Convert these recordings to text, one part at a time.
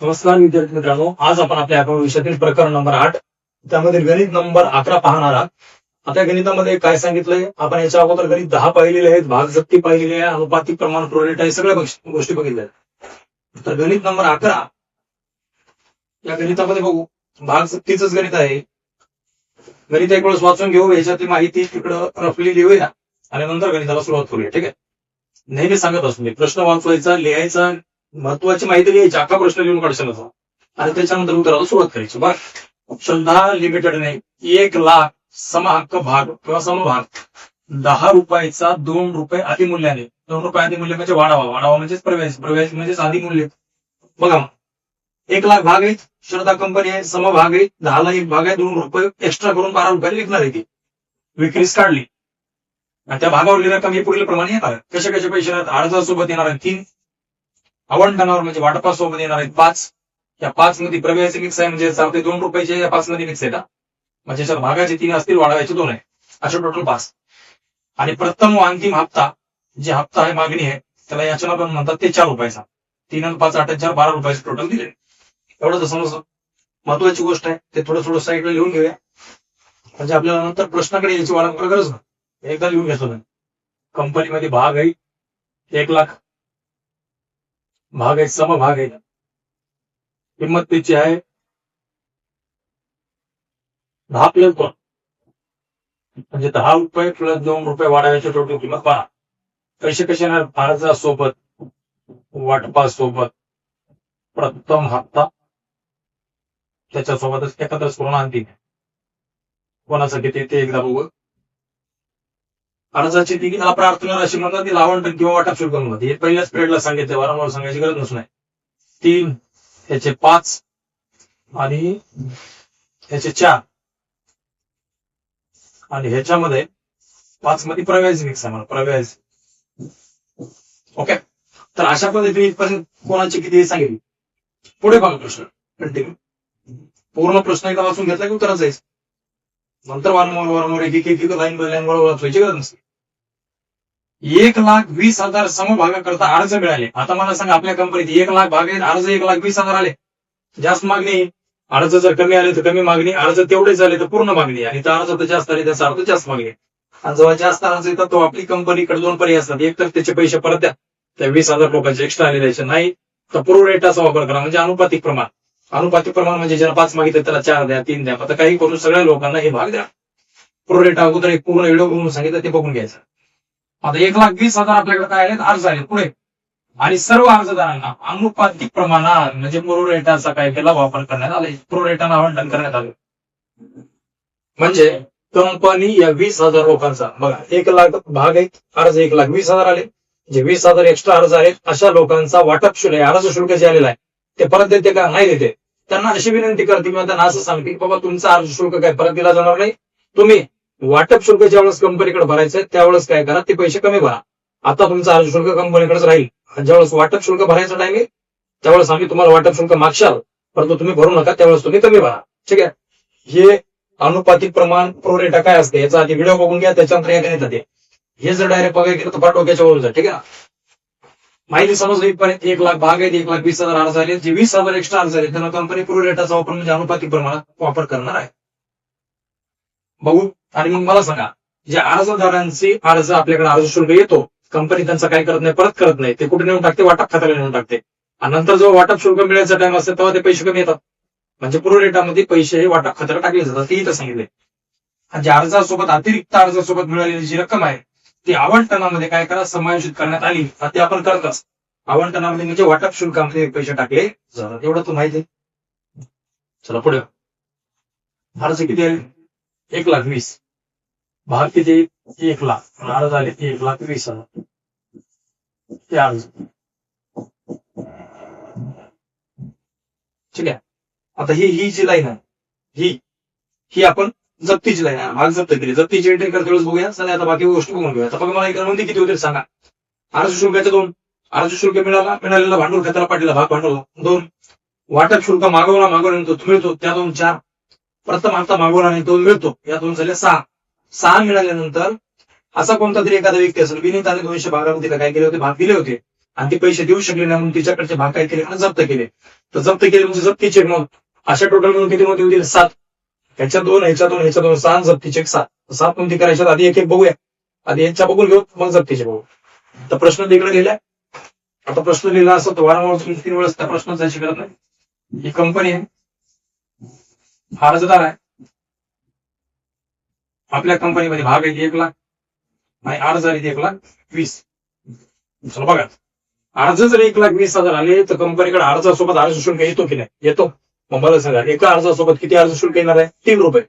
नमस्कार विद्यार्थी मित्रांनो, आज आपण आपल्या अकाउंट विषयातील प्रकरण नंबर 8 त्यामध्ये गणित नंबर 11 पाहणार आहात. आता गणितामध्ये काय सांगितलंय, आपण याच्या अगोदर गणित 10 पाहिलेले आहेत, भागजप्ती पाहिलेली आहे, अनुपातिक प्रमाण, प्रोरेटा हे सगळ्या गोष्टी बघितल्या आहेत. तर गणित नंबर 11 या गणितामध्ये बघू, भागजप्तीच गणित आहे. गणित एक वेळेस वाचून घेऊ, याच्यातली माहिती तिकडं रफली लिहूया आणि नंतर गणिताला सुरुवात करूया. ठीक आहे, नेहमी सांगत असतो मी, प्रश्न वाचवायचा, लिहायचा, महत्वाची माहिती लिहायची, अख्खा प्रश्न लिहून काढशाल आणि त्याच्यानंतर उत्तराला सुरुवात करायची. बघ, श्रद्धा लिमिटेडने 1,00,000 समहक्क भाग किंवा समभाग 10 रुपयाचा 2 रुपये अधिमूल्याने, 2 रुपये अधिमूल्य म्हणजे वाढावा म्हणजेच प्रवेश म्हणजेच अधिमूल्य. बघा, 1,00,000 भाग आहेत, श्रद्धा कंपनी आहे, समभाग आहे, 10ला 1 भाग आहे, 2 रुपये एक्स्ट्रा करून 12 रुपयाला विकणार आहे. ती विक्रीस काढली आणि त्या भागावरली रक्कम हे पुढील प्रमाणे येणार. कसे कसे पैसे येणार, अर्जासोबत येणार आहे 3, आवंटनावर म्हणजे वाटपासोबत येणार आहेत 5. या 5 मध्ये प्रवेशाचे मिक्स आहे, म्हणजे 2 रुपयाचे या 5 मध्ये मिक्स आहे का, म्हणजे भागाचे 3 असतील, वाढवायचे 2 आहे, असे टोटल 5. आणि प्रथम व अंतिम हप्ता, जे हप्ता आहे, मागणी आहे, त्याला याचना पण म्हणतात, ते 4 रुपयाचा. 3 आणि 5 8 4 12 रुपयाचे टोटल दिले. एवढं समजलं. महत्वाची गोष्ट आहे, ते थोडं साईडला लिहून घेऊया, म्हणजे आपल्याला नंतर प्रश्नाकडे याची वारंवार गरज नाही. एकदा लिहून घेतो. कंपनीमध्ये भाग आहे 1,00,000, भाग आहे, समभाग आहे, किंमत त्याची आहे 10 प्लस 2, म्हणजे 10 रुपये प्लस 2 रुपये वाढाव्याची टोटल किंमत 12. पैसे कसे येणार, अर्जासोबत, वाटपासोबत, प्रथम हप्ता त्याच्यासोबतच एकत्रच करून अंतिम. कोणासाठी ते एकदा बघू. अर्जाची ती त्याला प्रार्थना राशी म्हणतात, ती आवंटन किंवा वाटप शुल्क म्हणतात. हे पहिल्याच पिरियडला सांगितलं, वारंवार सांगायची गरज नाही. 3 ह्याचे 5 आणि ह्याचे 4 आणि ह्याच्यामध्ये 5 मध्ये प्रव्याज मिक्स आहे, मला प्रव्याज. ओके, तर अशा पद्धतीने इथपर्यंत कोणाची किती सांगितली. पुढे बघा प्रश्न कंटिन्यू. पूर्ण प्रश्न एकदा वाचून घेतला की उत्तराचा जायचं, नंतर वारंवार एक लाईन बाय लाईन वाचवायची गरज नसते. 1,20,000 समभागाकरता अर्ज मिळाले. आता मला सांगा, आपल्या कंपनीत 1,00,000 भाग आहेत, अर्ज 1,20,000 आले. जास्त मागणी, अर्ज जर कमी आले तर कमी मागणी, अर्ज तेवढेच झाले तर पूर्ण मागणी, आणि अर्ज तर जास्त आले त्याचा अर्थ जास्त मागणी. आणि जेव्हा जास्त अर्ज येतात तो आपली कंपनीकडे 2 पर्याय असतात. एक तर त्याचे पैसे परत द्या, त्या 20,000 रुपयाचे एक्स्ट्रा आले द्यायचे, नाही तर प्रोरेटाचा वापर करा, म्हणजे अनुपातिक प्रमाण. अनुपातिक प्रमाण म्हणजे ज्याला 5 मागितले त्याला 4 द्या, 3 द्या. आता काही करून सगळ्या लोकांना हे भाग द्या. प्रोरेटा अगोदर एक पूर्ण व्हिडिओ करून सांगितलं, ते बघून घ्यायचं. आता 1,20,000 आपल्याकडे काय आले, अर्ज आले पुढे, आणि सर्व अर्जदारांना अनुपातिक प्रमाणात म्हणजे प्रोरेटाचा काय केला, वापर करण्यात आले, प्रोरेटानं आवंटन करण्यात आले. म्हणजे कंपनी या 20,000 लोकांचा, बघा 1,00,000 भाग आहेत, अर्ज 1,20,000 आले, जे 20,000 एक्स्ट्रा अर्ज आहेत, अशा लोकांचा वाटप शुल्क, अर्ज शुल्क जे आलेलं आहे ते परत देते का, नाही देते. त्यांना अशी विनंती करते किंवा त्यांना असं सांगते, बाबा तुमचं अर्ज शुल्क काय परत दिला जाणार नाही, तुम्ही वाटप शुल्क ज्यावेळेस कंपनीकडे भरायचंय त्यावेळेस काय करा, ते पैसे कमी भरा. आता तुमचं अर्ज शुल्क कंपनीकडेच राहील. ज्यावेळेस वाटप शुल्क भरायचं टाइम त्यावेळेस आम्ही तुम्हाला वाटप शुल्क मागशाल, परंतु तुम्ही भरू नका, त्यावेळेस तुम्ही कमी भरा. ठीक आहे, हे अनुपातिक प्रमाण प्रोरेटा काय असते याचा आधी व्हिडिओ बघून घ्या, त्याच्यानंतर या गणितात हे जर डायरेक्ट बघायला गेलं तर फार डोक्याच्या वरून जाईल. ठीक आहे, माहिती समजली इथपर्यंत. 1,00,000 भाग आहेत, 1,20,000 अर्ज आले, जे 20,000 एक्स्ट्रा अर्ज आले त्यांना कंपनी प्रोरेटाचा वापर म्हणजे अनुपातिक प्रमाणात वापर करणार आहे. बघू. आणि मग मला सांगा, ज्या अर्जदारांचे अर्ज आपल्याकडे अर्ज शुल्क येतो, कंपनी त्यांचा काय करत नाही, परत करत नाही, ते कुठे नेऊन टाकते, वाटप खात्याला नेऊन टाकते. आणि नंतर जेव्हा वाटप शुल्क मिळायचा टाइम असते तेव्हा ते पैसे कमी येतात, म्हणजे प्रोरेटामध्ये पैसे हे वाटप खात्याला टाकले जातात, ते इथं सांगितले. आणि ज्या अर्जासोबत अतिरिक्त अर्जासोबत मिळालेली जी रक्कम आहे ती आवंटनामध्ये काय करा, समायोजित करण्यात आली. ते आपण करतच आवंटनामध्ये म्हणजे वाटप शुल्कामध्ये पैसे टाकले जातात. एवढं तू माहिती. चला पुढे. अर्ज किती आहे, 1,20,000 भाग किती, 1,00,000 अर्ज आले 1,20,000 ते अर्ज. ठीक आहे, आता ही जी लाईन आहे ही आपण जप्तीची लाईन आहे, भाग जप्त केली. जप्तीची एंट्री करते वेळेस बघूया. चला आता बाकी गोष्टी बघून घेऊया. आता बघा, मला इकडे नोंदी किती होते सांगा. अर्ज शुल्काचे 2, अर्ज शुल्क मिळालेला भांडवल खात्याला पाठवला भाग भांडवल 2, वाटप शुल्क मागवला मिळतो त्या 2, 4, प्रथम हप्ता मागवला आणि 2 मिळतो, या 2 झाले 6 मिळाल्यानंतर असा कोणता तरी एखादा व्यक्ती असेल, विनीताने 200 भागामध्ये काय केले होते, भाग दिले होते, आणि ते पैसे देऊ शकले नाही म्हणून तिच्याकडचे भाग काय केले आणि जप्त केले. तर जप्त केले म्हणजे जप्ती चेक मग अशा टोटल म्हणून किती मध्ये होतील 7. ह्याच्या 2 ह्याच्या 2 ह्याच्या 2 6 जप्ती चेक 7. 7 कोणती करायच्यात आधी एक एक बघूया. आधी यांच्या बघून घेऊ मग जप्तीचे बघू. तर प्रश्न तिकडे लिहिलाय. आता प्रश्न लिहिला असं तर वारंवार 3 वेळेस त्या प्रश्नाचा करत नाही. ही कंपनी आहे, अर्जदार आहे, आपल्या कंपनीमध्ये भाग आहे 1 लाख आणि अर्ज आहे 1,20,000. चला बघा, अर्ज जर 1,20,000 आले तर कंपनीकडे अर्जासोबत अर्ज शुल्क येतो की नाही? येतो. मग मला सांगा एका अर्जासोबत किती अर्ज शुल्क येणार आहे? 3 रुपये.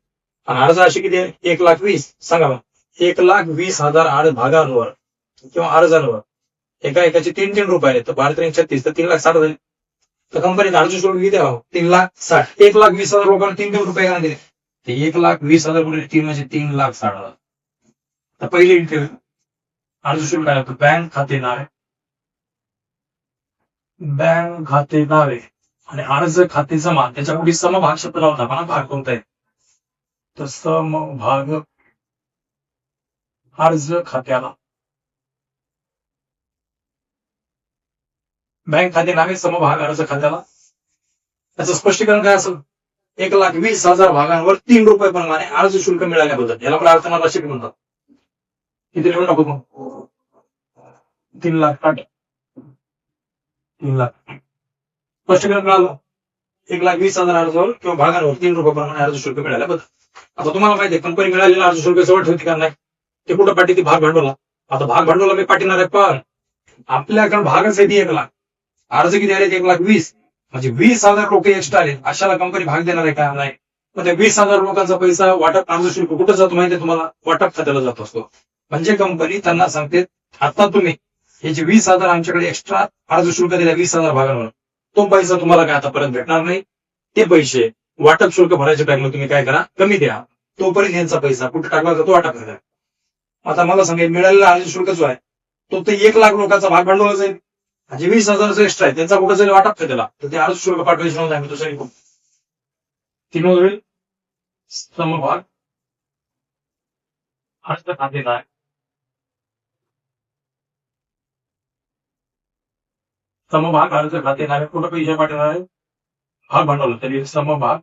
आणि अर्ज असे किती आहे? 1,20,000. सांगा मग 1,20,000 भागांवर किंवा अर्जांवर एकाचे 3 रुपये आले तर 12,36 तर 3,60,000 झाले. तर कंपनीत अर्ज शुल्क किती आहे? 3,60,000. 1,20,000 लोकांना 3 रुपये का दिले? ते 1,20,000 गुणिले 3 म्हणजे 3,60,000. तर पहिले इंटरव्ह्यू अर्ज शुल्क काय होतं? बँक खाते नावे, बँक खाते नावे आणि अर्ज खाते जमा. त्याच्यामध्ये समभाग शब्द लावता पण भाग कोणता आहे? तर समभाग अर्ज खात्याला, बँक खाते नावे समभाग अर्ज खात्याला. त्याचं स्पष्टीकरण काय असेल? 1,20,000 भागांवर 3 रुपये प्रमाणे अर्ज शुल्क मिळाल्याबद्दल याला प्रार्थना राशीक म्हणतात. किती लिहून टाकू मग? 3,60,000. 3,00,000 स्पष्टीकरण मिळालं. 1,20,000 अर्जावर किंवा भागांवर 3 रुपये प्रमाणे अर्ज शुल्क मिळाल्याबद्दल. आता तुम्हाला माहिती आहे कंपनी मिळालेला अर्ज शुल्क जवळ ठेवते का नाही? ते कुठं पाठी? ती भाग भांडवला. आता भाग भांडवला मी पाठीणार आहे पण आपल्याकडे भागच आहे ती 1,00,000. अर्ज किती आले? 1,20,000. म्हणजे 20,000 लोक एक्स्ट्रा आले, अशाला कंपनी भाग देणार आहे का? नाही. मग त्या 20,000 लोकांचा पैसा वाटप अर्ज शुल्क कुठं जातो माहिती आहे तुम्हाला? वाटप खात्याला जात असतो. म्हणजे कंपनी त्यांना सांगते आता तुम्ही हे जे 20,000 आमच्याकडे एक्स्ट्रा अर्ज शुल्क दिला 20,000 भागांवर, तो पैसा तुम्हाला काय आता परत भेटणार नाही. ते पैसे वाटप शुल्क भरायच्या टाइमला तुम्ही काय करा? कमी द्या. तोपर्यंत यांचा पैसा कुठे टाकला जातो? वाटप खात्यात. आता मला सांगेल मिळालेला अर्ज शुल्क जो आहे तो ते 1,00,000 लोकांचा भाग भांडवल जाईल. जे 20,000 एक्स्ट्रा आहे त्यांचा कुठं जाईल? वाटप खात्याला. तर ते अर्ज शुल्क पाठवायची नव्हतं आम्ही दुसरी खूप 3 होईल समभाग अर्ज खाते नाही, समभाग अर्ज खाते नाही कुठं पैसे पाठवणार आहे? भाग भांडवल. तरी समभाग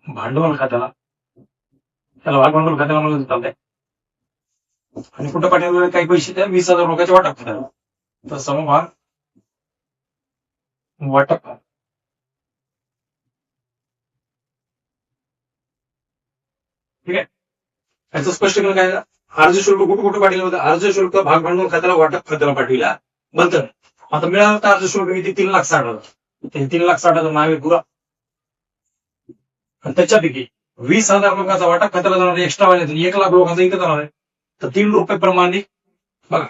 भांडवल खात्याला, त्याला भाग भांडवल खात्याला म्हणून चालतंय. आणि कुठं पाठवलेले काही पैसे त्या 20,000 लोकांच्या वाटप खात्याला. तर समभाग वाटप. ठीक आहे. याचं स्पष्टीकरण काय? अर्ज शुल्क कुठं कुठं पाठवलं होतं? अर्ज शुल्क भाग भांडवल खात्याला वाटप खात्याला पाठविला बंधन. आता मिळालं होतं अर्ज शुल्क किती? 3,60,000. 3,60,000 नावे पुरा. आणि त्याच्यापैकी 20,000 लोकांचा वाटप खात्याला जाणार आहे एक्स्ट्रा वाले, 1,00,000 लोकांचा इथं जाणार आहे. तर 3 रुपये प्रमाणे बघा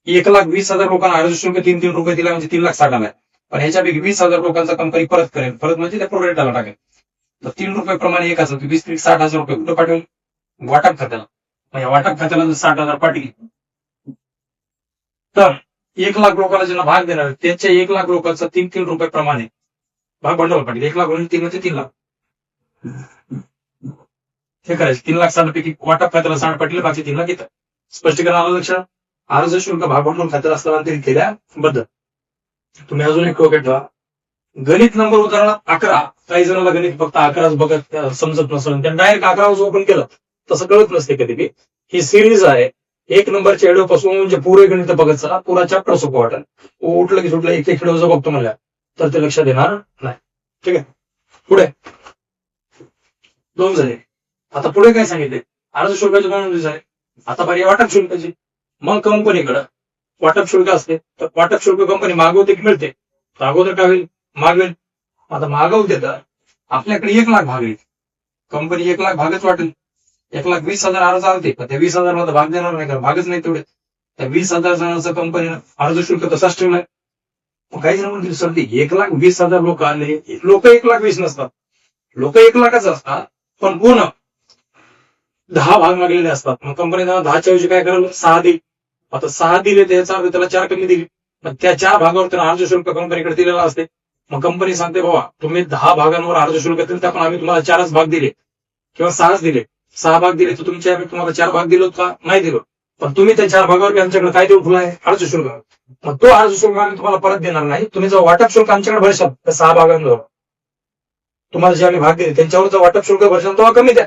1,20,000 लोकांना अर्ज शुल्क 3 रुपये दिला म्हणजे 3,60,000 आहे. पण ह्याच्यापैकी 20,000 लोकांचा कंपनी परत करेल. परत म्हणजे त्या प्रोरेटाला टाकेल. तर 3 रुपये प्रमाणे एक असेल 20,60,000 रुपये कुठं पाठवेल? वाटप खात्याला. मग या वाटप खात्याला जर 60,000 पाठवली तर 1,00,000 लोकांना ज्यांना भाग देणार त्यांच्या 1,00,000 लोकांचा 3 रुपये प्रमाणे भाग भांडवल पाठवेल. 1,00,000 म्हणून 3 म्हणजे 3,00,000. हे करायचं 3,60,000 पैकी वाटप खात्याला 60 पाठवले, बाकी 3,00,000 घेतात. स्पष्टीकरण आलं लक्षात? अर्ज शुल्क भाग भांडवल खात्याला स्थलांतरित केल्याबद्दल. तुम्ही अजून एक डोक्यात ठेवा. गणित नंबर उदाहरण 11. काही जणांना गणित फक्त 11 बघत समजत नसेल, त्यांनी डायरेक्ट 11 ओपन केलं तसं कळत नसते कधी बी. ही सिरीज आहे. 1 नंबरच्या व्हिडिओ पासून म्हणजे पुरे गणित बघत चला, पुरा चॅप्टर सोपं वाटेल. उठलं की सुटलं एक व्हिडिओ जर बघतो म्हणल्या तर ते लक्षात येणार नाही. ठीक आहे. पुढे 2 झाले. आता पुढे काय सांगितले? अर्ज शुल्काचे 2 झाले. आता पर्याय वाटप शुल्काची. मग कंपनीकडे वाटप शुल्क असते तर वाटप शुल्क कंपनी मागवते की मिळते? तर अगोदर काय होईल? मागवेल. आता मागवते तर आपल्याकडे 1,00,000 भाग येईल. कंपनी 1,00,000 भागच वाटेल. 1,20,000 अर्ज आलते पण त्या 20,000 मध्ये भाग देणार नाही, कारण भागच नाही तेवढे. त्या 20,000 जणांचं कंपनीनं अर्ज शुल्क तसाच ठेवलाय. काही जण म्हणतील सर ते 1,20,000 लोक आले. लोक 1,20,000 नसतात, लोक 1,00,000च असतात. पण पूर्ण 10 भाग मागलेले असतात. मग कंपनी 10च्या ऐवजी काय करेल? 6 देईल. आता 6 दिले त्याचा अर्थ त्याला 4 कमी दिली. पण त्या 4 भागावर त्याला अर्ज शुल्क कंपनीकडे दिलेला असते. मग कंपनी सांगते बाबा तुम्ही 10 भागांवर अर्ज शुल्क दिले तर पण आम्ही तुम्हाला 4च भाग दिले किंवा 6च दिले. 6 भाग दिले तर तुमच्या तुम्हाला 4 भाग दिलो का? नाही दिलो. पण तुम्ही त्या 4 भागावर आमच्याकडे काय देऊन ठेवलाय? अर्ज शुल्क. मग तो अर्ज शुल्क आम्ही तुम्हाला परत देणार नाही. तुम्ही जो वाटप शुल्क आमच्याकडे भरशाल त्या 6 भागांवर, तुम्हाला जे आम्ही भाग दिले त्यांच्यावर जो वाटप शुल्क भरशाल तो कमी द्या.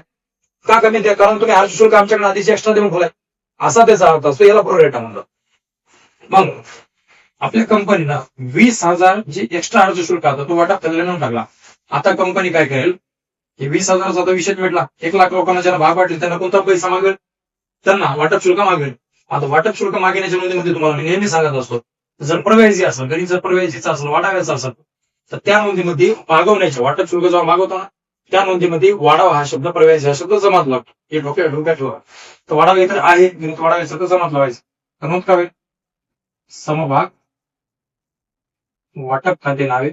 का कमी द्या? कारण तुम्ही अर्ज शुल्क आमच्याकडे आधीच एक्स्ट्रा देऊन ठेवलाय, असा त्याचा अर्थ असतो. याला प्रोरेटा म्हणलं. मग आपल्या कंपनीनं 20,000 जे एक्स्ट्रा अर्ज शुल्क आता तो वाटप खात्याला नेऊन टाकला. आता कंपनी काय करेल? हे 20,000चा विषय भेटला. 1,00,000 लोकांना ज्यांना भाग वाटले त्यांना कोणता पैसा मागेल? त्यांना वाटप शुल्क मागेल. आता वाटप शुल्क मागण्याच्या नोंदीमध्ये तुम्हाला मी नेहमी सांगत असतो, जर प्रव्याजी असेल, गणित जर प्रव्याजीचा असेल, वाटाव्याचा असेल, तर त्या नोंदीमध्ये मागवण्याच्या वाटप शुल्क जेव्हा मागवतो ना त्या नोंदीमध्ये वाढावा हा शब्द, प्रव्याजी हा शब्द जमात लागतो. हे डोक्यात ठेवा. तर वाढावा इतर आहे, गणित वाढाव्याचा तर जमात लावायचं. तर नोंद काय होईल? समभाग वाटप खाते नावे,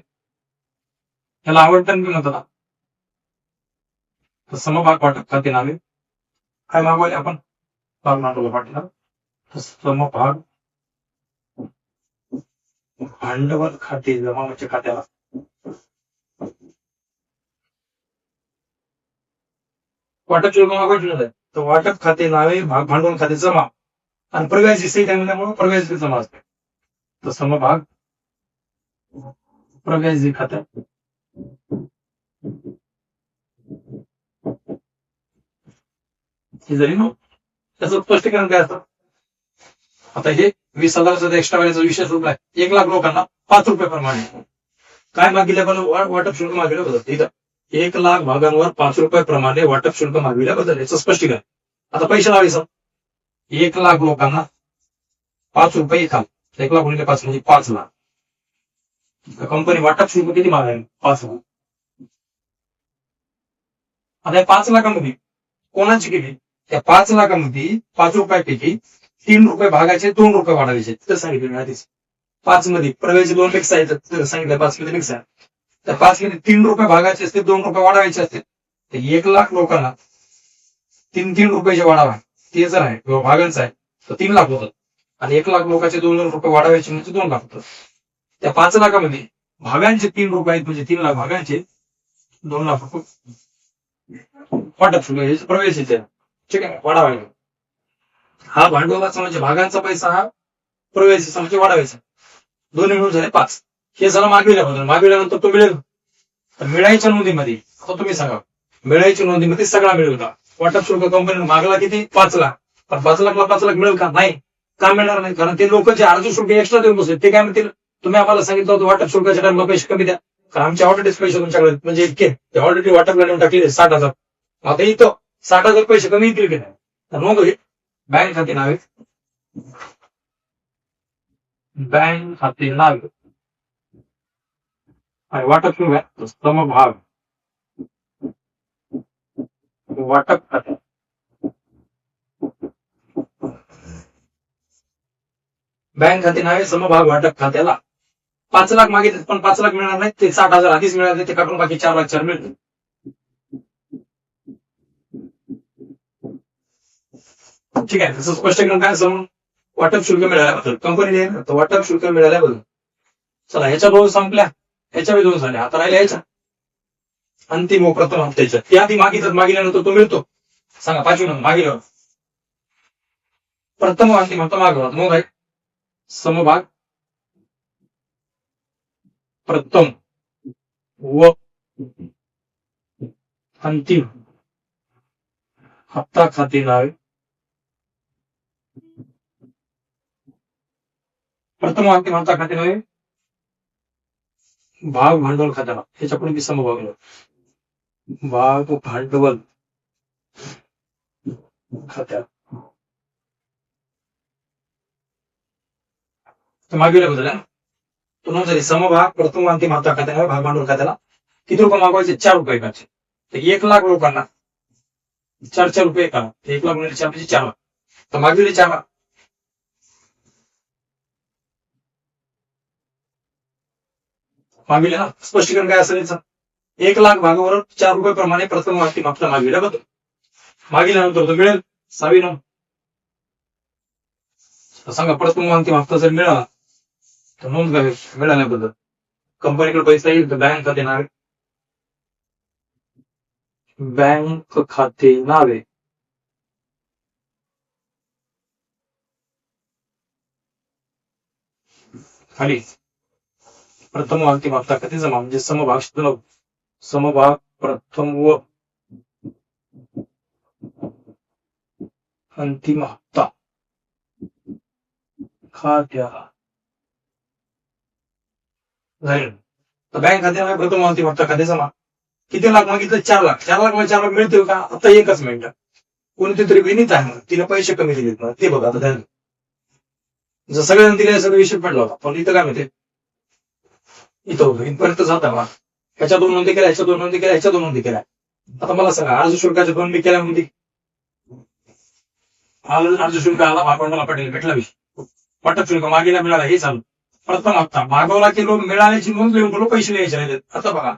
त्याला आवडतं की म्हणतात. तर समभाग वाटप खाते नावे काय मागवले आपण? पाटील. समभाग भांडवल खाते जमावच्या खात्याला वाटप शुल्क मागवायचं. तर वाटप खाते नावे भाग भांडवल खाते जमा आणि प्रव्याजी सहित म्हणल्यामुळे प्रव्याजी जमा असते. तर समभाग प्रव्याजी खात्यात हे जरी त्याचं स्पष्टीकरण काय असतं? आता हे 20,000 एक्स्ट्रा वेळेचा विषय रुपये 1,00,000 लोकांना 5 रुपये प्रमाणे काय मागितल्याबद्दल वाटप शुल्क मागितल्याबद्दल इथं 1,00,000 भागांवर 5 रुपये प्रमाणे वाटप शुल्क मागितल्याबद्दल याचं स्पष्टीकरण. आता पैसे लावायचं 1,00,000 लोकांना 5 रुपये एका 1,00,000 गुणिले 5 म्हणजे 5,00,000. कंपनी वाटप शुल्क किती मागायला? 5,00,000. आता या 5,00,000मध्ये कोणाची केली? त्या 5,00,000मध्ये 5 रुपयापैकी 3 रुपये भागाचे 2 रुपये वाढायचे. तिथं सांगितलं आधीच 5 मध्ये प्रवेश 2 पेक्षा येतात, सांगितलं 5 मध्ये पेक्षा. त्या 5 मध्ये 3 रुपये भागाचे असते, 2 रुपये वाढवायचे असते. तर 1,00,000 लोकांना 3 रुपये वाढावा ते जर आहे किंवा भागांचा आहे तर 3,00,000 होतात आणि 1,00,000 लोकांचे 2 रुपये वाढवायचे म्हणजे 2,00,000 होतात. त्या 5,00,000मध्ये भागांचे 3 रुपये आहेत म्हणजे 3,00,000 भागांचे 2,00,000 रुपये वाटप शुल्क प्रवेश येते. ठीक आहे, वाढावायला. हा भांडवलाचा म्हणजे भागांचा पैसा, हा प्रवेशाचा म्हणजे वाढवायचा. दोन्ही मिळून झाले 5. हे झालं मागविल्याबद्दल. मागविल्यानंतर तो मिळेल. तर मिळायच्या नोंदीमध्ये आता तुम्ही सांगा, मिळायच्या नोंदीमध्ये सगळा मिळेल का? वाटप शुल्क कंपनीने मागला किती? 5,00,000. पण 5,00,000ला 5,00,000 मिळेल का? नाही. का मिळणार नाही? कारण ते लोक जे अर्ज शुल्क एक्स्ट्रा देऊन बसले ते काय म्हणतील, तुम्ही आम्हाला सांगितलं होतं वाटप शुल्काच्या टाइमला पैसे कमी द्या, कारण आमचे ऑलरेडी पैसे तुमच्याकडे म्हणजे इतके ऑलरेडी वाटपला नेऊन टाकले 60,000. आता इथं 60,000 पैसे कमी येतील की नाही? तर मग बँक खाते नावे, बँक खाते नावे आणि वाटप शुल्क समभाग वाटप खाते. बँक खाते नावे समभाग वाटप खात्याला 5,00,000 मागितले, पण 5,00,000 मिळणार नाही. ते 60,000 आधीच मिळाले, ते काढून बाकी 4,04,000 मिळतील. ठीक आहे, तसं स्पष्टीकरण काय असं? वाटप शुल्क मिळाल्याबद्दल कंपनीने वाटप शुल्क मिळाल्याबद्दल. चला, ह्याच्या दोन संपल्या, ह्याच्या दोन झाल्या. आता राहिल्या ह्याच्या अंतिम व प्रथम हप्त्याच्या. त्या आधी मागितल्यानंतर तो मिळतो. सांगा 5वी नोंद मागितल्यावर प्रथम व अंतिम हप्ता मागवा. मग आहे समभाग प्रथम व अंतिम हप्ता खाते नावे. प्रथम व अंतिम हप्ता खाते नावे भाग भांडवल खात्याला. ह्याच्यापुढे मी समभाग भाग भांडवल खात्याला मागविल्याबद्दल तो नोंद झाली. समभाग प्रथम अंतिम हप्ता खात्याला भाग भांडवल खात्याला किती रुपये मागवायचे? 4 रुपये एकाचे. तर 1,00,000 लोकांना 4 रुपये एका. 1,00,000 गुणिले 4 म्हणजे 4,00,000. तर मागविले 4,00,000. मागविले ना. स्पष्टीकरण काय असेल याचं? 1,00,000 भागावर 4 रुपये प्रमाणे प्रथम अंतिम हप्ता मागविल्याबद्दल. मागितल्यानंतर तो मिळेल 6वी नोंद. सांगा, प्रथम अंतिम हप्ता जर मिळाला तर नोंद घ्यावी मिळाल्याबद्दल. कंपनीकडे पैसा येईल तर बँक खाते नावे, बँक खाते नावे खाली प्रथम व अंतिम हप्ता कधी जमा म्हणजे समभाग प्रथम व अंतिम हप्ता खात्याला जाईल. तर बँक खात्याला प्रथम व अंतिम हप्ता खाते जमा. किती लाख मागितलं? 4 लाख. 4 लाख 4 लाख मिळतील का? आता एकच मिनिट. कोणती तरी विनीत आहे तिने पैसे कमी दिलेत ना, ते बघा आता त्याने जर सगळ्यांना दिले सगळं विषय पडला होता, पण इथं काय माहिती इथं होतं इथपर्यंत जाता का ह्याच्या 2 नोंदी केल्या, ह्याच्या 2 नोंदी केल्या, ह्याच्या 2 नोंदी केल्या. आता मला सांगा अर्ज शुल्काच्या 2 मी केल्या नोंदी, अर्ज शुल्क आला अकाउंटला पटेल भेटला विषय, वाटप शुल्क मागेला मिळाला हे चालू. प्रथम हप्ता मागवला की लोक मिळाल्याची नोंद लिहून बोलू पैसे लिहायचे राहिले. आता बघा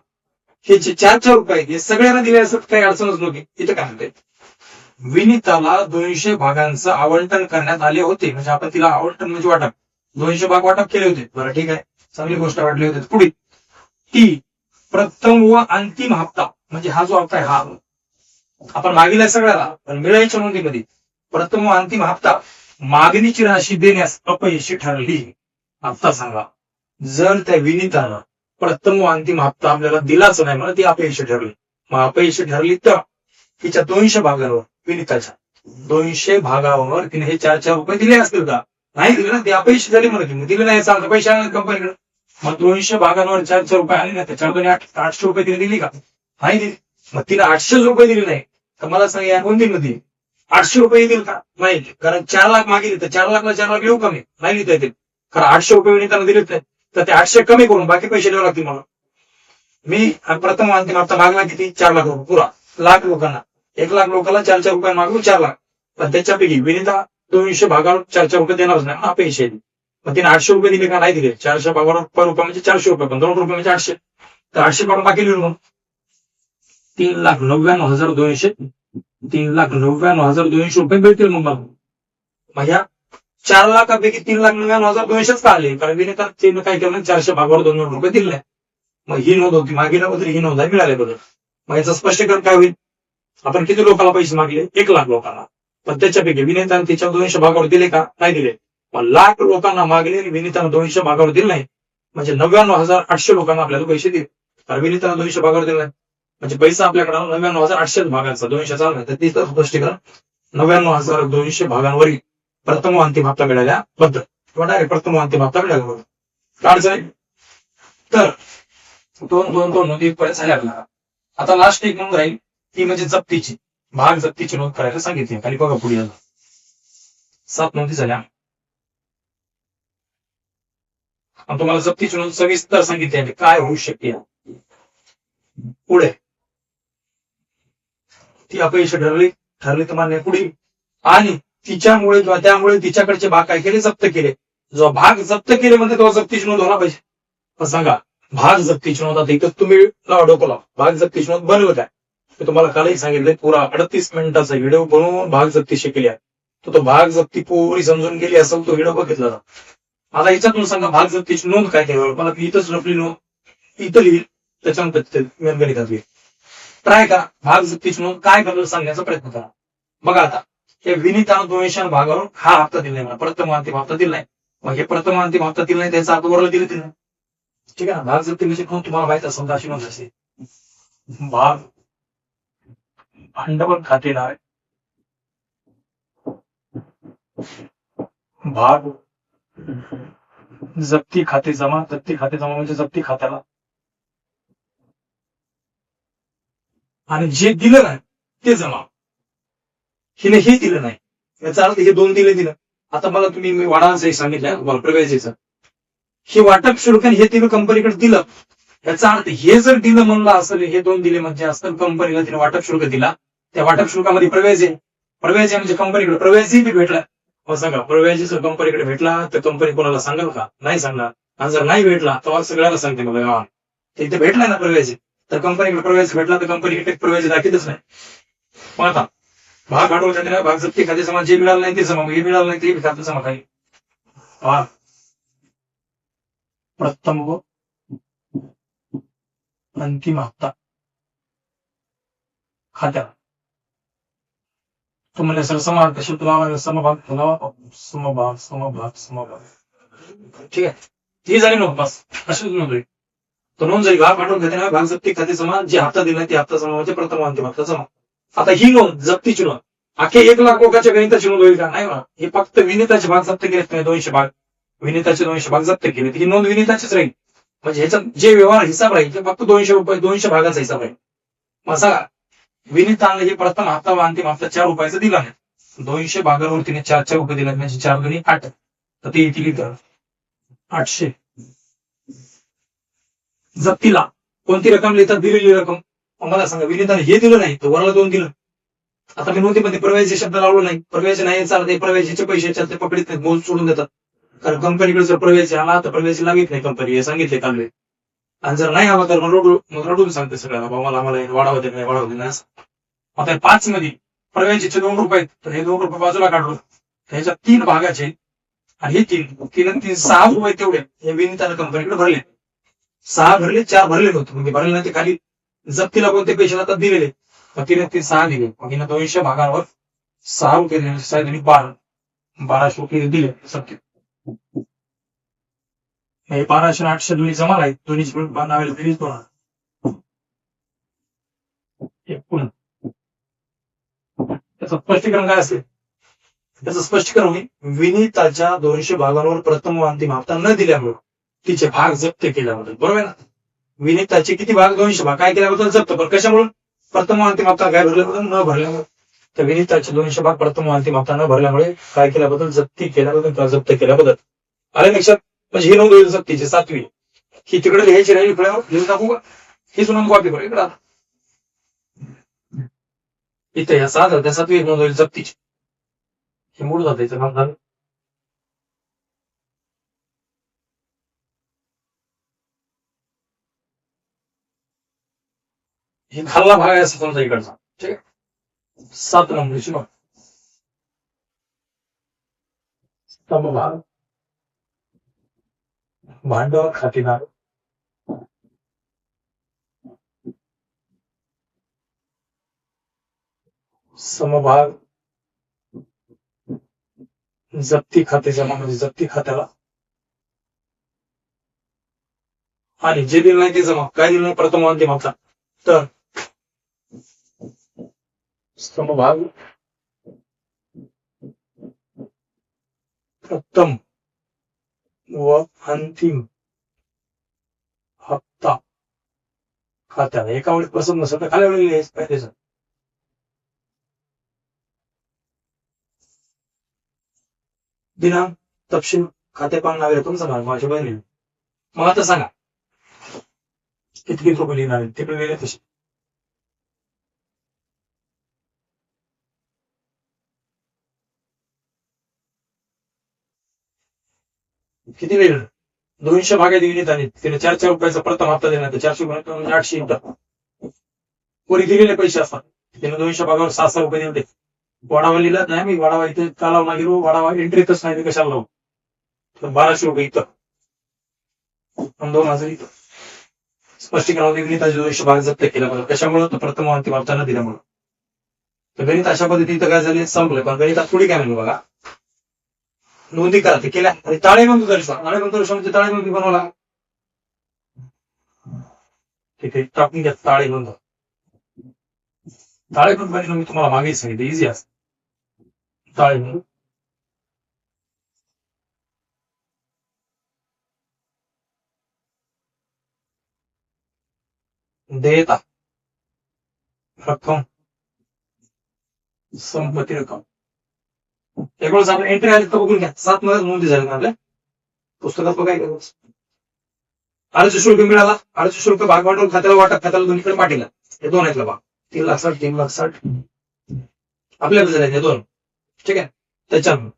हे 4 रुपये हे सगळ्यांना दिले असत काही अडचणच नव्हती. इथं काय म्हणते विनीताला 200 भागांचं आवंटन करण्यात आले होते, म्हणजे आपण तिला आवंटन म्हणजे वाटप 200 भाग वाटप केले होते. बरं ठीक आहे, चांगली गोष्ट वाटली होती. पुढे ती प्रथम व अंतिम हप्ता म्हणजे हा जो हप्ता आहे हा आपण मागितलाय सगळ्याला, पण मिळायच्या नोंदीमध्ये प्रथम व अंतिम हप्ता मागणीची राशी देण्यास अपयशी ठरली. आता सांगा जर त्या विनीतानं प्रथम व अंतिम हप्ता आपल्याला दिलाच नाही म्हणून ती अपयशी ठरली. मग अपयशी ठरली तर तिच्या 200 भागांवर विनीताच्या 200 भागावर तिने हे 4 रुपये दिले असतील का? नाही दिले ना, ते अपयशी झाली म्हणून दिले नाही चालतं पैसे आले कंपनीकडे. मग 200 भागांवर 4 रुपये आले ना, त्याच्यावर 800 रुपये तिने दिली का? नाही दिली. मग तिला 800 रुपये दिले नाही तर मला सांग या नोंदीमध्ये 800 रुपये येतील का? नाही. कारण 4 लाख मागितले तर 4 लाखला 4 लाख येऊ कमी नाही लिहिता येतील. कारण 800 रुपये विनीतानं दिलेच नाही तर ते 800 कमी करून बाकी पैसे द्यावे लागतील मला. मी प्रथम अंतिम हप्ता मागला किती? 4 लाख रुपये पुरा लाख लोकांना, 1 लाख लोकांना 4 रुपये मागून 4 लाख. पण त्याच्यापैकी विनीता 200 भागावर 4 रुपये देणारच नाही हा पैसे. मग तिने 800 रुपये दिले का? नाही दिले. 400 भागावर पर रुपये म्हणजे 400 रुपये, पण 2 रुपये म्हणजे 800, तर 800 काढून बाकी लिहून मग 3,99,200 3,99,200 रुपये मिळतील मग मला. मग ह्या 4 लाखापैकी 3,99,200 का आले? कारण विनीता तिने काय केलं 400 भागावर 2 रुपये दिले. मग ही नोंद होती मागेल्या बद्दल, ही नोंद आहे मिळाल्या बद्दल. मग याचं स्पष्टीकरण काय होईल? आपण किती लोकांना पैसे मागले? 1 लाख लोकांना. पण त्याच्यापैकी विनीताने तिच्या 200 भागावर दिले का? नाही दिले. मग लाख लोकांना मागले आणि विनीतानं 200 भागावर दिले नाही, म्हणजे 99,800 लोकांना आपल्याला पैसे दिले. कारण विनीतानं 200 भागावर दिले नाही म्हणजे पैसा आपल्याकडे 99,800 भागांचा 200 चालू. तर तिथं स्पष्टीकरण 99,200 भागांवरील प्रथम व अंतिम हप्ता मिळाल्याबद्दल किंवा डायरेक्ट प्रथम व अंतिम हप्ता मिळाल्याबद्दल काय अडचण. तर 2 नोंदी पर्यंत झाल्या आपल्याला. आता लास्ट एक नोंद राहील ती म्हणजे जप्तीची, भाग जप्तीची नोंद करायला सांगितली. खाली बघा पुढे 7 नोंदी झाल्या. आणि तुम्हाला जप्तीची नोंद सविस्तर सांगितली काय होऊ शक्य. पुढे ती अपयशी ठरली तर मान्य. पुढे आणि तिच्यामुळे किंवा त्यामुळे तिच्याकडचे भाग काय केले? जप्त केले. जो भाग जप्त केले म्हणजे तो जप्तीची नोंद होला पाहिजे. मग सांगा भाग जप्तीची नोंद आता इथं तुम्ही डोकं लावा. भाग जप्तीची नोंद बनवत आहे मी तुम्हाला कालही सांगितलंय. पुरा 38 मिनिटाचा व्हिडिओ बनवून भाग जप्ती शिकली आहे. तो भाग जप्ती पुरी समजून गेली असेल तो व्हिडिओ बघितला ना. आता याच्यातून सांगा भाग जप्तीची नोंद काय केली. मला इथंच रफली नोंद इथं लिहिल त्याच्यानंतर गणितात लिहिल. ट्राय करा भाग जप्तीची नोंद काय करायला सांगण्याचा प्रयत्न करा. बघा आता हे विनीतानं 200 भागावर हा हप्ता दिला नाही, प्रथम अंतिम हप्ता दिला नाही. मग हे प्रथम अंतिम हप्ता दिला नाही त्याचा अर्थ वरला दिले तिने. ठीक आहे ना. भाग जप्ती म्हणजे तुम्हाला माहित असेल अशी नोंद असते. भाग भांडवल खाते नाव, भाग जप्ती खाते जमा म्हणजे जप्ती खात्याला. आणि जे दिलं नाही ते जमा. हिने हे दिलं नाही याचा अर्थ हे 2 दिलं. आता मला तुम्ही वाढांचंही सांगितलं तुम्हाला प्रवेशाचं हे वाटप शुल्क हे तिने कंपनीकडे दिलं. याचा अर्थ हे जर दिलं म्हणलं असेल हे 2 दिले म्हणजे असतं कंपनीला तिने वाटप शुल्क दिला. त्या वाटप शुल्कामध्ये प्रवेश आहे म्हणजे कंपनीकडे प्रवेशही भेटला. मग सांगा प्रवेश जर कंपनीकडे भेटला तर कंपनी कोणाला सांगाल का? नाही सांगणार. आणि जर नाही भेटला तर सगळ्याला सांगते मला गावात इथे भेटला ना प्रवेश तर कंपनीकडे प्रवेश भेटला तर कंपनीकडे प्रवेश दाखवतच नाही. मग आता भाग भांडवल खाते भाग जप्ती खाते जमा जे मिळालं नाही ते जमा, हे मिळालं नाही ते खाते जमा. काही प्रथम व अंतिम हप्ता खात्याला तुम्हाला सर समाभाग शब्द लावा. समभाग ठीक आहे. ही झाली नोंद, बस अशीच नोंद होईल. तो नोंद जाईल भाग पाठवून घेताना भाग जप्ती खाते जमा, जे हप्ता दिला ते हप्ता जमा म्हणजे प्रथम अंतिम हप्ता जमा. आता ही नोंद जप्तीची नोंद अख्खे 1,00,000 रोखाच्या गणिताची नोंद होईल का? नाही म्हणा. हे फक्त विनिताचे भाग जप्त केले, 200 भाग विनिताचे 200 भाग जप्त केले, ही नोंद विनिताचीच राहील. म्हणजे ह्याच्यात जे व्यवहार हिसाब राहील ते फक्त 200 रुपये 200 भागाचा हिसाब राहील. मग सांगा विनिताने हे प्रथम हप्ता व अंतिम हप्ता 4 रुपयाचा दिला नाही, 200 भागांवर तिने 4 रुपये दिले, म्हणजे 4 दुनी 8, तर ते येतील इथं 800. जप्तीला कोणती रक्कम लिहितात? दिलेली रक्कम. मला सांगा विनिताने हे दिलं नाही तर वराला 2 दिलं. आता मी नोंदीमध्ये प्रव्याजी शब्द लावलो नाही, प्रव्याजी नाही चालत, प्रव्याजीचे पैसे ते पकडीत नाहीत, मोज सोडून देतात. कारण कंपनीकडे जर प्रव्याजी आला तर प्रव्याजी लागत नाही, कंपनी हे सांगितले कालवे. आणि जर नाही आला तर मग रडून सांगते सगळ्याला, मला वाढावं दे नाही, वाढावं दे नाही असं. आता 5 मध्ये प्रव्याजीचे 2 रुपये आहेत, तर हे 2 रुपये बाजूला काढलो, ह्याच्या 3 भागाचे आणि हे 3 6 रुपये तेवढे हे विनिताने कंपनीकडे भरले. 6 भरले, 4 भरले नव्हते, म्हणजे भरले नाही ते खाली जप्तीला कोणते पैसे जातात दिलेले, मग तिने ते 6 दिले. मग हिने 200 भागांवर 6 रुपये दिले, 1200 रुपये दिले सत्य. हे 1200 आणि 800 दोन्ही जमा आहेत, दोन्हीची पण नावेला बेरीज होणार. पुन्हा त्याचं स्पष्टीकरण काय असेल? त्याचं स्पष्टीकरण होईल विनिताच्या 200 भागांवर प्रथम व अंतिम हप्ता न दिल्यामुळे तिचे भाग जप्त केल्याबद्दल. बरोबर आहे ना? विनिताचे किती भाग? 200 भाग. काय केल्याबद्दल? जप्त. पण कशामुळे? प्रथम व अंतिम हप्ता काय भरल्याबद्दल? न भरल्यामुळे. तर विनिताचे 200 भाग प्रथम व अंतिम हप्ता न भरल्यामुळे काय केल्याबद्दल? जप्ती केल्याबद्दल किंवा जप्त केल्याबद्दल. आले लक्षात? म्हणजे ही नोंद होईल जप्तीची 7वी. ही तिकडे लिहायची राहील, इकडे लिहून टाकू का? ही नोंद कॉपी करू इकडे. इथे या 7वी नोंद होईल जप्तीची. हे मूळ जातं याचं काम झालं. हे खाल्ला भाग आहे असं समजा इकडचा. ठीक आहे. 7 नंबरची नोंद. समभाग भांडवल खातेदार समभाग जप्ती खाते जमा, म्हणजे जप्ती खात्याला, आणि जे दिलं नाही ते जमा. काय दिलं नाही? प्रथम अंतिम हप्ता. तर समभाग प्रथम व अंतिम हप्ता खात्याला. एका वेळेस पसंत नसेल तर खाली वेळेला पाहिजे. दिनांक तपशील खाते पाहणार आहे तुमचा भाग माझ्या बहिणी. मग आता सांगा किती रुपये लिहिणार आहेत? तिकडे लिहिले तसे. किती लिहिलं? 200 भाग दिली आणि तिने 4 रुपयाचा प्रथम हप्ता देणार, 400 म्हणजे 800 वरी दिलेले पैसे असतात. तिने 200 भागावर 6 रुपये दिले. वाढावा लिहिला नाही मी, वाढावा इथे कालाव नाही गेलो, वाढावा एंट्रीतच नाही, कशाला लावू? 1200 रुपये इथं, 2000 इथं. स्पष्टीकरण विनिताचे 200 भाग जप्त केल्याबद्दल. कशामुळे? तर प्रथम अंतिम हप्ता न दिल्यामुळे. तर गणित अशा पद्धतीने काय झाले? संपले. पण गणितात थोडी काय म्हणलं बघा, नोंदी करा ते केल्या आणि ताळेबंद म्हणजे ताळेबंदी बनवला. तिथे टाकून घ्या ताळेबंद. ताळेबंद मी तुम्हाला मागे सांगितलं, इझी असत. ताळेबंद देयता रक्कम संपत्ती रक्कम. एकवेळेस आपण एंट्री आली तर बघून घ्या. 7 मध्ये नोंदी झाली ना आपल्या पुस्तकात. काय करायचं? अर्ज शुल्क मिळाला. अर्ज शुल्क भाग भांडवल खात्याला, वाटप खात्याला, दोन्हीकडे पाठीला. हे 2 आहेत बा. 3,60,000 3,60,000 आपल्याकडे झाले हे 2. ठीक आहे. त्याच्यामुळे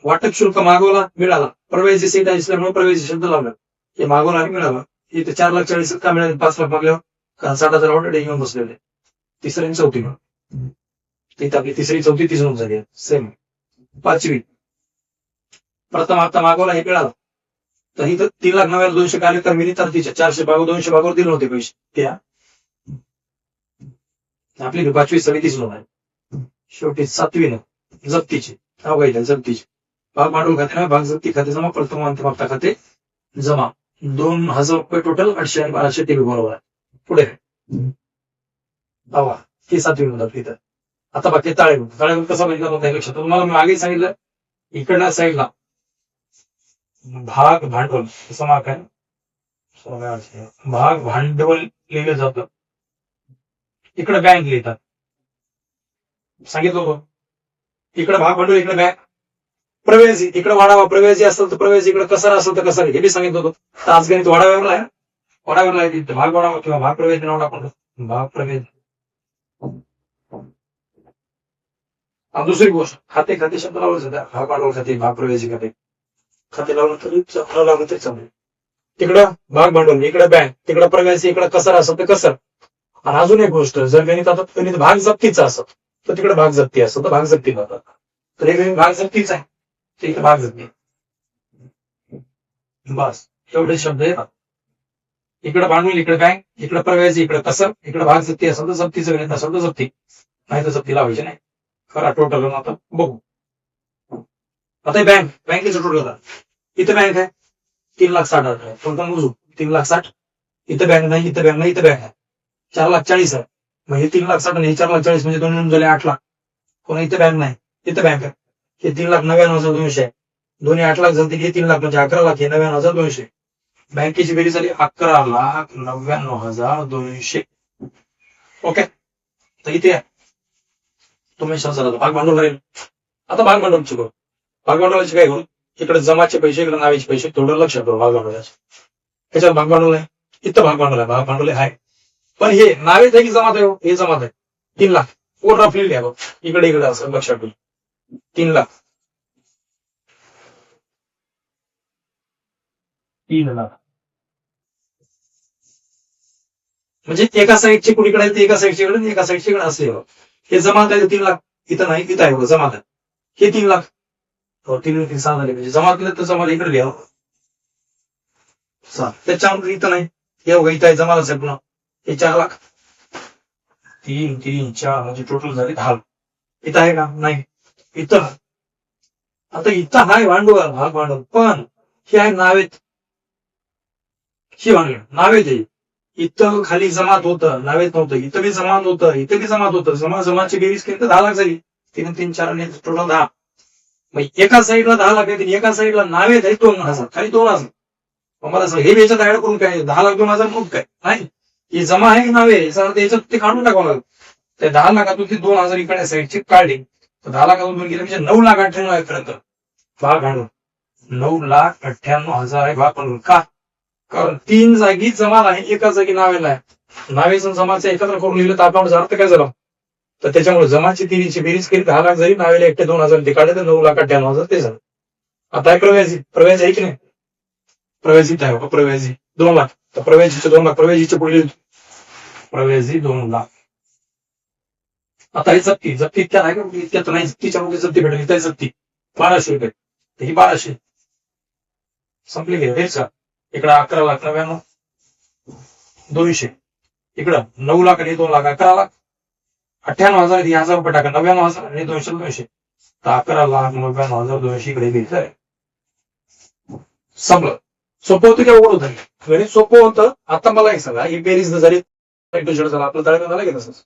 वाटप शुल्क मागवला, मिळाला. प्रवेश सीट असल्यामुळे प्रवेश शब्द लावला. हे मागवला आणि मिळाला. इथे 4,40,000 का मिळाले? 5 लाख मागल्यावर, कारण 60,000 ऑलरेडी घेऊन बसलेले. तिसरी आणि चौथी म्हणून तिथे आपली तिसरी चौथी 30 नोंद झाली. सेम. 5वी प्रथम हप्ता मागवला, हे मिळाला. तर इथं 3,09,200 काय तर विनिता तिच्या 400 भाग 200 भागावर दिले होते पैसे. त्या आपली 5वी 30 नोंद आहे. शेवटी 7वी नोंद जप्तीची. जप्तीची भाग भांडवल खाते ना, भाग जप्ती खाते जमा, प्रथम अंतिम हप्ता खाते जमा. 2,000 रुपये टोटल, 800 आणि 1200 ते बरोबर आहे. पुढे हवा ही 7वी मुदत इथं. आता बाकी ताळेबंद कसा बघितला नव्हता लक्षात. तुम्हाला मी मागे सांगितलं इकडल्या साईडला भाग भांडवल कसं मार्क आहे, भाग भांडवल लिहिलं जातं, इकडे बँक लिहितात. सांगितलं होतं इकडे भाग भांडवल, इकडे बँक. प्रवेशी इकडे वाढावा, प्रवेशी असेल तर प्रवेश, इकडे कसारा असेल तर कसारा, हे बी सांगितलं होतं. तर आज गणित वाढाव्याला आहे, वाढाव्याला आहे तिथे भाग वाढावा किंवा भाग प्रवेश नाव टाकून भाग प्रवेश. दुसरी गोष्ट खाते खाते शब्द लावलं जातं, भाग भांडवल खाते, भाग प्रवेशी खाते, खाते लावलं तरी लावलं तरी चालेल. तिकडं भाग भांडवल, इकडे बँक, तिकडे प्रवेश, इकडे कसारा असेल तर कसर. आणि अजून एक गोष्ट, जर गणित आता गणित भाग जप्तीचा असत तर तिकडे भाग जप्ती असत तर भाग जप्ती नव्हता. तर हे गणित भाग जप्तीच आहे, तर इकडे भाग जप्ती. बस एवढे शब्द येतात. इकडे भांडवल, इकडे बँक, इकडे प्रवेश, इकडे कसर, इकडे भाग जप्ती असेल तर जप्तीचं गणित असेल तर जप्ती, नाही तर जप्ती लावायची नाही. खरा टोटल आता बघू. आता बँक, बँकेचं टोटल इथं बँक आहे 3,60,000, कोणता मोजू 3,60,000. इथं बँक नाही, इथं बँक नाही, इथं बँक आहे 4,40,000 आहे. मग हे 3,60,000 आणि हे 4,40,000 म्हणजे दोन्ही मिळून झाले 8 लाख. कोणा इथं बँक नाही, इथं बँक आहे. हे 3,99,200 आहे. दोन्ही 8 लाख झाले, हे 3 लाख म्हणजे 11 लाख, हे 99,200. बँकेची बेरीज झाली 11,99,200. ओके, तर इथे तुम्ही भाग भांडवल राहील. आता भाग भांडवल करू. भाग भांडवलाचे काय करू, इकडे जमाचे पैसे, इकडे नावेचे पैसे, थोडं लक्षात ठेवा भाग भांडवलाचे. त्याच्यावर भाग भांडवल आहे, इथं भाग भांडवल आहे, भाग भांडवल आहे. पण हे नावेच आहे की जमात आहे, हे जमात आहे 3 लाख. कोण रफली घ्या इकडे इकडे असं लक्षात ठेवू 3 लाख, 3 लाख म्हणजे एका साईडचे कुणीकडे आहे, एका साईडचे इकडे, एका साईडचे इकडे असे. हे जमात आहे 3 लाख, इथं नाही, इथं आहे जमात आहे, हे 3 लाख. 3 6 झाले म्हणजे जमातले तर जमात इकडे घ्या 6. त्याच्यामध्ये इथं नाही, हे बघा इथं आहे जमात असेल पुन्हा, हे 4 लाख. 3 3 4 म्हणजे टोटल झाले 10. इथं आहे का, नाही, इथं. आता इथं आहे भांडवल, भाग भांडवल, पण हे आहे नावेत, ही भांडवल नावेत आहे. इथं खाली जमात होतं, नावेत नव्हतं, इथं बी जमात होतं, इथं बी जमात होतं. जमाची बेरीज केली तर 10 लाख झाली. 3 3 4 आणि टोटल 10. मग एका साईडला 10 लाख आहे, एका साईडला नावेत आहे 2,000, खाली 2,000. मला हे याच्यात ऍड करून काय 10 लाख 2,000 खूप काय नाही, ही जमा आहे नावे, याच्यात ते काढून टाकावं लागेल. त्या 10 लाखातून ते 2,000 इकडे साईडचे काढले तर 10 लाखातून गेले म्हणजे 9,98,000 आहे खरं तर भाग भांडवल. 9,98,000 आहे भाग भांडवल. का, कारण 3 जागी जमा आहे, एका जागी नावेला आहे. नावेचं जमाचं एकत्र करून लिहिलं तर अकाउंटचा अर्थ काय झाला, तर त्याच्यामुळे जमाची 3ची बेरीज केली 10 लाख झाली, नावेला एकटे 2,000 ते काढले तर 9,98,000 ते झालं. आता प्रवेश, प्रवेश आहे की नाही, प्रवेशित आहे प्रवेशी 2 लाख, तर प्रवेशीचे 2 लाख, प्रवेशीचे पुढे प्रवेशी 2 लाख. आता ही जप्ती, जप्ती इतक्यात आहे का, इतक्यात नाही, जप्तीच्या मध्ये जप्ती भेटेल, इथे जप्ती 1,200 रुपये, तर ही 1,200 संपली गेली का. इकडं 11,99,200, इकडं 9 लाख आणि 2 लाख, 11 लाख 98,000, 1,000 रुपये टाका, 99,000 आणि 200, तर 11,99,200 इकडे घ्यायचं. संपलं. सोपं होतं की अवघड होतं, गणित सोपं होतं. आता मला एक सांगा, ही बेरीज झाली, झाला आपलं तळ्यात झालं की तसंच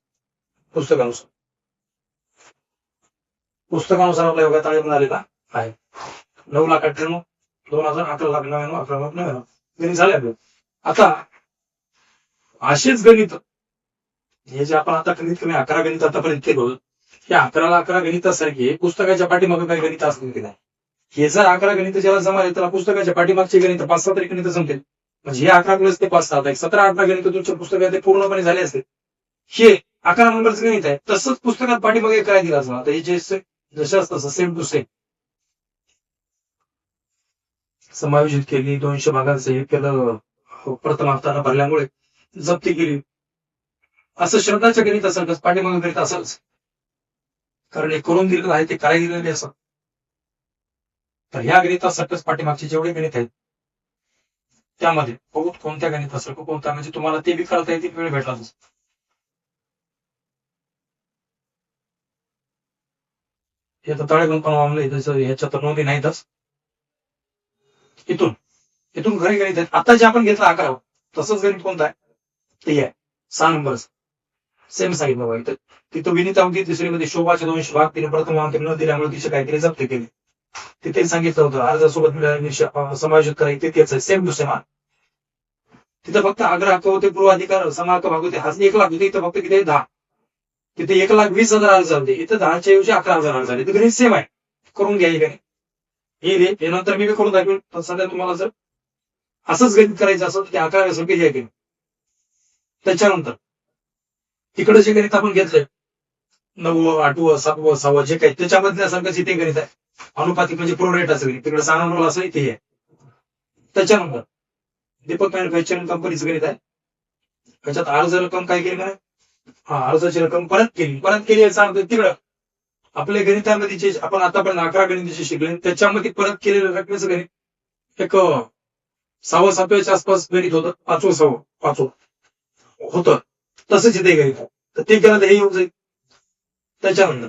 पुस्तकानुसार, आपल्या योगा ताळेबंद आलेला आहे 9,98,000, 2,000, 11,99,000, 11,99,000 गणित झाले आपले. आता असेच गणित हे जे आपण आता कमीत कमी 11 गणित आतापर्यंत केलं, या 11 गणितासारखे पुस्तकाच्या पाठीमागे काही गणित असतील की नाही. हे जर 11 गणित ज्याला जमाले त्याला पुस्तकाच्या पाठीमागचे गणित 5-7 तरी गणित जमतील. म्हणजे हे 11 प्लस ते 5-7 17-18 गणित तुमच्या पुस्तकात ते पूर्णपणे झाले असते. हे 11 नंबरचं गणित आहे, तसंच पुस्तकात पाठीमागे काय दिलं असं, आता हे जे जसे असतं सेम टू सेम समायोजित केली, 200 भागांचं हे केलं, प्रथम हप्ता भरल्यामुळे जप्ती केली, असं श्रद्धाच्या गणित असेल, पाठीमागे गणित असेलच, कारण हे करून दिलेलं आहे ते काय दिलेले असं. तर ह्या गणितासारखंच पाठीमागचे जेवढे गणित आहेत त्यामध्ये बहुत कोणत्या गणितासारखं कोणत्या, म्हणजे तुम्हाला ते बी करता येतील वेळ भेटला. हे तर तळेगाव पण ह्याच्या तर नोंदी नाहीतच. इथून इथून घरी गणित आहेत. आता जे आपण घेतलं 11 तसंच गणित कोणतं आहे ते आहे 6 नंबर सेम सांगितलं बघा. इथं तिथं विनिता होती तिसरीमध्ये शोभाचे 200 भाग तिने प्रथम अंक न दिल्यामुळे तिचे काहीतरी जप्त केले. तिथे सांगितलं होतं अर्जासोबत समायोजित करायचे तेच आहे सेम दुसरे मान. तिथं फक्त आग्रह हक्क होते पूर्वाधिकार समाहक्क भाग होते हाच 1 लाख होते. इथं फक्त किती 10. तिथे 1,20,000 अर्ज झाले. इथं 10च्या ऐवजी 11,000 अर्ज झाले. गणित सेम आहे. करून घ्या हे गणित. हे नंतर मी करून दाखवेल. पण सध्या तुम्हाला जर असंच गणित करायचं असेल तर ते 11 संख्या हे गणित. त्याच्यानंतर तिकडे जे गणित आपण घेतलंय 9व 8व 7व 6व जे काही त्याच्यामधल्यासारखंच इथे गणित आहे. अनुपातिक म्हणजे प्रोरेटाचं गणित तिकडे 6 नंबरला असं इथे आहे. त्याच्यानंतर दीपक मॅन्युफॅक्चरिंग कंपनीचं गणित आहे. त्याच्यात अर्ज रक्कम काय केली का अर्जाची रक्कम परत केली याचा अर्थ तिकडं आपल्या गणितामध्ये जे आपण आतापर्यंत 11 गणित जे शिकले त्याच्यामध्ये परत केलेलं रकमेचं गणित एक 6व 7व्याच्या आसपास गणित होतं. 5व 6व होतं तसंच इथे गणित तर ते केलं तर हे येऊन जाईल. त्याच्यानंतर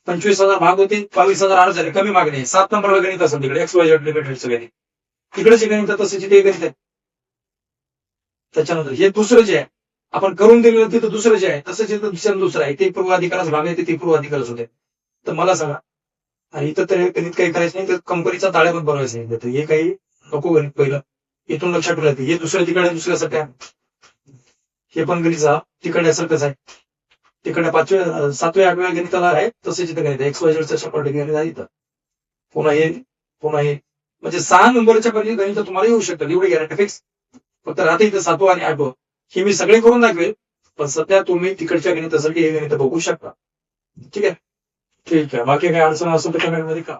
25,000 भाग होते 22,000 अर्ज झाले कमी मागणी 7 नंबरला गणित असेल तिकडे XYZ लिमिटेडचं गणित. तिकडे जे गणित तसंच इथे गणित आहे. त्याच्यानंतर हे दुसरं जे आहे आपण करून दिलेलं तिथं दुसरं जे आहे तसंच इथं दुसरं आहे ते पूर्वाधिकारच भाग आहे ते पूर्वाधिकारच होते. तर मला सांगा आणि इथं तर गणित काही करायचं नाही तर कंपनीचा ताळ्या पण बनवायचं नाही. तर हे काही नको गणित पहिलं इथून लक्षात ठेवायचं. हे दुसरं तिकडे दुसऱ्यासाठी आहे. हे पण गणित तिकडण्यासारखंच आहे. तिकडे 5व्या 7व्या 8व्या गणिताला आहे तसेच इथं गणित XYZ 100% गणित आहे इथं. पुन्हा हे म्हणजे 6 नंबरच्या पर्यंत गणित तुम्हाला येऊ शकतात एवढी गॅरंटी फिक्स. फक्त राहते इथं 7वं आणि 8वं हे मी सगळे करून दाखवेल. पण सध्या तुम्ही तिकडच्या गणितासाठी हे गणित बघू शकता. ठीक आहे बाकी काही अडचण असेल तर कमेंटमध्ये का